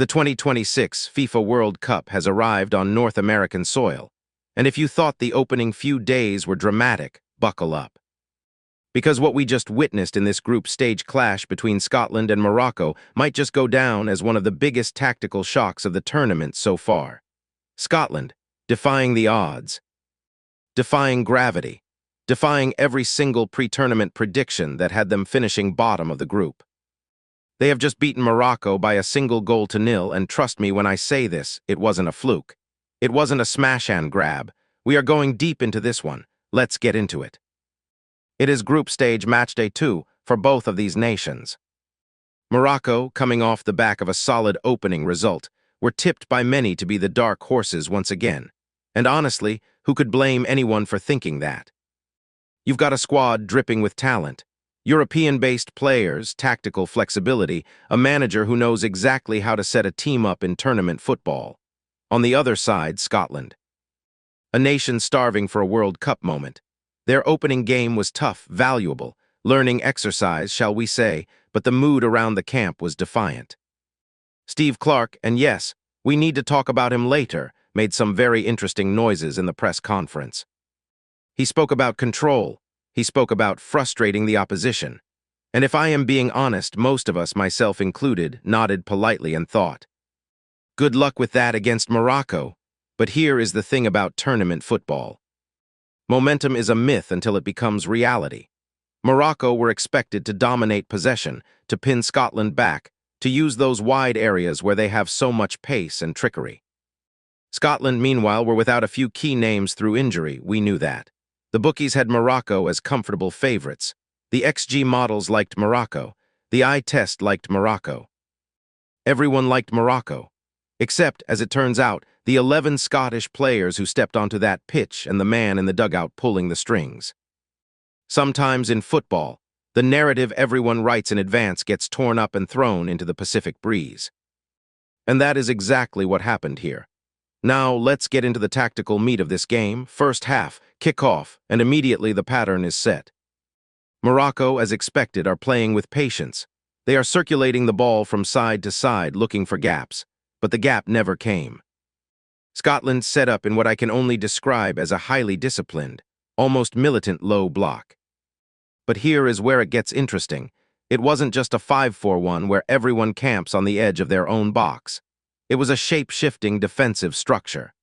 The 2026 FIFA World Cup has arrived on North American soil, and if you thought the opening few days were dramatic, buckle up. Because what we just witnessed in this group stage clash between Scotland and Morocco might just go down as one of the biggest tactical shocks of the tournament so far. Scotland, defying the odds, defying gravity, defying every single pre-tournament prediction that had them finishing bottom of the group. They have just beaten Morocco by a single goal to nil, and trust me when I say this, it wasn't a fluke. It wasn't a smash and grab. We are going deep into this one. Let's get into it. It is group stage matchday 2 for both of these nations. Morocco, coming off the back of a solid opening result, were tipped by many to be the dark horses once again. And honestly, who could blame anyone for thinking that? You've got a squad dripping with talent, European-based players, tactical flexibility, a manager who knows exactly how to set a team up in tournament football. On the other side, Scotland, a nation starving for a World Cup moment. Their opening game was tough, valuable, learning exercise, shall we say, but the mood around the camp was defiant. Steve Clark, and yes, we need to talk about him later, made some very interesting noises in the press conference. He spoke about control. He spoke about frustrating the opposition. And if I am being honest, most of us, myself included, nodded politely and thought, good luck with that against Morocco. But here is the thing about tournament football. Momentum is a myth until it becomes reality. Morocco were expected to dominate possession, to pin Scotland back, to use those wide areas where they have so much pace and trickery. Scotland, meanwhile, were without a few key names through injury. We knew that. The bookies had Morocco as comfortable favorites. The XG models liked Morocco. The eye test liked Morocco. Everyone liked Morocco. Except, as it turns out, the 11 Scottish players who stepped onto that pitch and the man in the dugout pulling the strings. Sometimes in football, the narrative everyone writes in advance gets torn up and thrown into the Pacific breeze. And that is exactly what happened here. Now, let's get into the tactical meat of this game. First half, kick-off, and immediately the pattern is set. Morocco, as expected, are playing with patience. They are circulating the ball from side to side, looking for gaps, but the gap never came. Scotland set up in what I can only describe as a highly disciplined, almost militant low block. But here is where it gets interesting. It wasn't just a 5-4-1 where everyone camps on the edge of their own box. It was a shape-shifting defensive structure.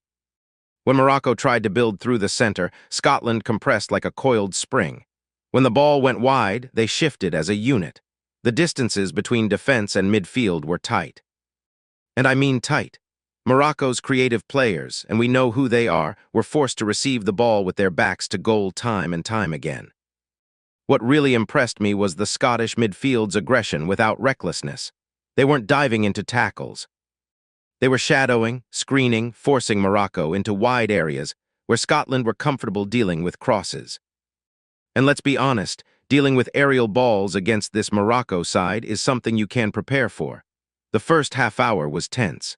When Morocco tried to build through the center, Scotland compressed like a coiled spring. When the ball went wide, they shifted as a unit. The distances between defense and midfield were tight. And I mean tight. Morocco's creative players, and we know who they are, were forced to receive the ball with their backs to goal time and time again. What really impressed me was the Scottish midfield's aggression without recklessness. They weren't diving into tackles. They were shadowing, screening, forcing Morocco into wide areas where Scotland were comfortable dealing with crosses. And let's be honest, dealing with aerial balls against this Morocco side is something you can prepare for. The first half hour was tense.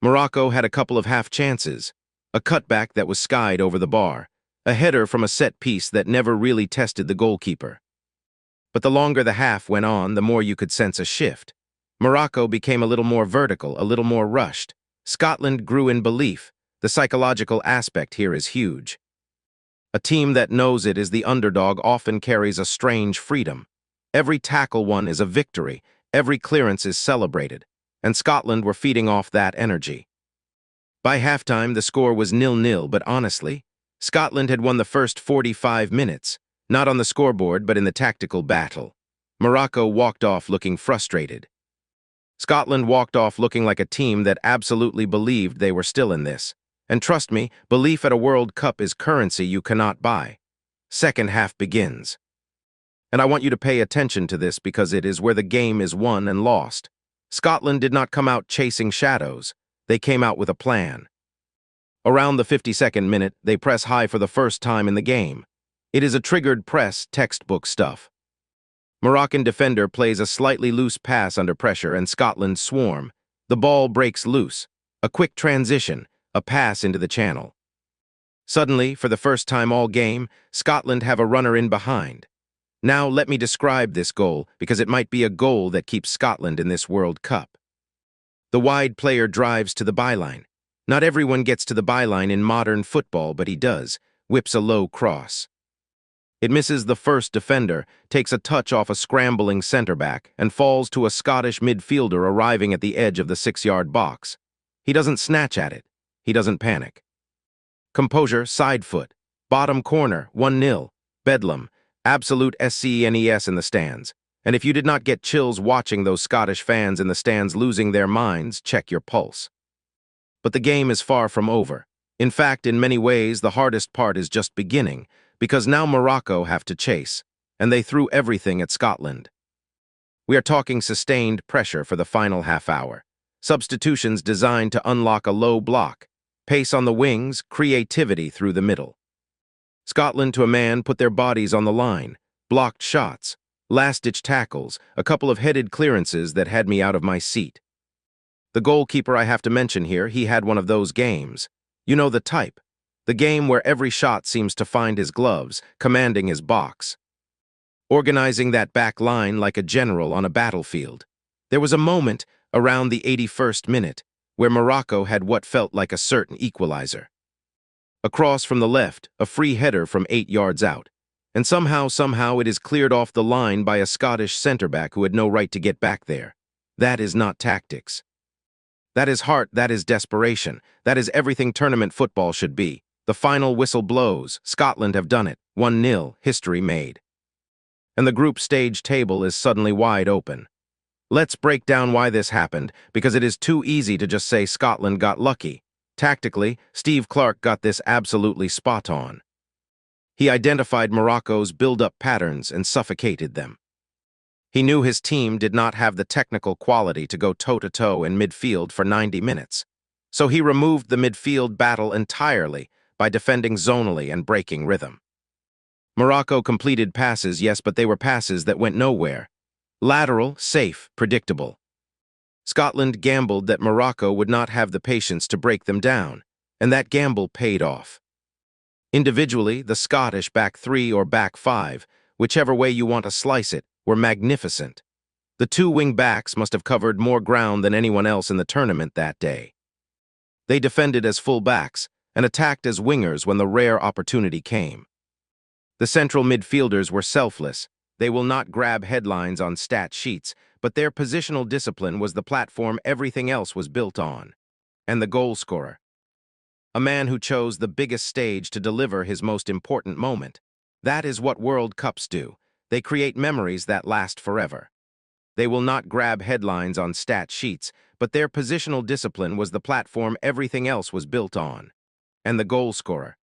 Morocco had a couple of half chances, a cutback that was skied over the bar, a header from a set piece that never really tested the goalkeeper. But the longer the half went on, the more you could sense a shift. Morocco became a little more vertical, a little more rushed. Scotland grew in belief. The psychological aspect here is huge. A team that knows it is the underdog often carries a strange freedom. Every tackle won is a victory. Every clearance is celebrated. And Scotland were feeding off that energy. By halftime, the score was 0-0, but honestly, Scotland had won the first 45 minutes, not on the scoreboard but in the tactical battle. Morocco walked off looking frustrated. Scotland walked off looking like a team that absolutely believed they were still in this. And trust me, belief at a World Cup is currency you cannot buy. Second half begins. And I want you to pay attention to this because it is where the game is won and lost. Scotland did not come out chasing shadows. They came out with a plan. Around the 52nd minute, they press high for the first time in the game. It is a triggered press, textbook stuff. Moroccan defender plays a slightly loose pass under pressure and Scotland swarm. The ball breaks loose. A quick transition, a pass into the channel. Suddenly, for the first time all game, Scotland have a runner in behind. Now let me describe this goal because it might be a goal that keeps Scotland in this World Cup. The wide player drives to the byline. Not everyone gets to the byline in modern football, but he does. Whips a low cross. It misses the first defender, takes a touch off a scrambling center back, and falls to a Scottish midfielder arriving at the edge of the 6-yard box. He doesn't snatch at it. He doesn't panic. Composure, side foot. Bottom corner, 1-0. Bedlam. Absolute SCENES in the stands. And if you did not get chills watching those Scottish fans in the stands losing their minds, check your pulse. But the game is far from over. In fact, in many ways, the hardest part is just beginning, because now Morocco have to chase, and they threw everything at Scotland. We are talking sustained pressure for the final half hour. Substitutions designed to unlock a low block. Pace on the wings, creativity through the middle. Scotland to a man put their bodies on the line, blocked shots, last-ditch tackles, a couple of headed clearances that had me out of my seat. The goalkeeper I have to mention here, he had one of those games. You know the type. The game where every shot seems to find his gloves, commanding his box. Organizing that back line like a general on a battlefield. There was a moment, around the 81st minute, where Morocco had what felt like a certain equalizer. Across from the left, a free header from 8 yards out. And somehow it is cleared off the line by a Scottish centre-back who had no right to get back there. That is not tactics. That is heart, that is desperation. That is everything tournament football should be. The final whistle blows. Scotland have done it. 1-0, history made. And the group stage table is suddenly wide open. Let's break down why this happened, because it is too easy to just say Scotland got lucky. Tactically, Steve Clarke got this absolutely spot on. He identified Morocco's build-up patterns and suffocated them. He knew his team did not have the technical quality to go toe-to-toe in midfield for 90 minutes. So he removed the midfield battle entirely by defending zonally and breaking rhythm. Morocco completed passes, yes, but they were passes that went nowhere. Lateral, safe, predictable. Scotland gambled that Morocco would not have the patience to break them down, and that gamble paid off. Individually, the Scottish back three or back five, whichever way you want to slice it, were magnificent. The two wing-backs must have covered more ground than anyone else in the tournament that day. They defended as full-backs and attacked as wingers when the rare opportunity came. The central midfielders were selfless. They will not grab headlines on stat sheets, but their positional discipline was the platform everything else was built on. And the goal scorer. A man who chose the biggest stage to deliver his most important moment. That is what World Cups do. They create memories that last forever. They will not grab headlines on stat sheets, but their positional discipline was the platform everything else was built on. And the goal scorer.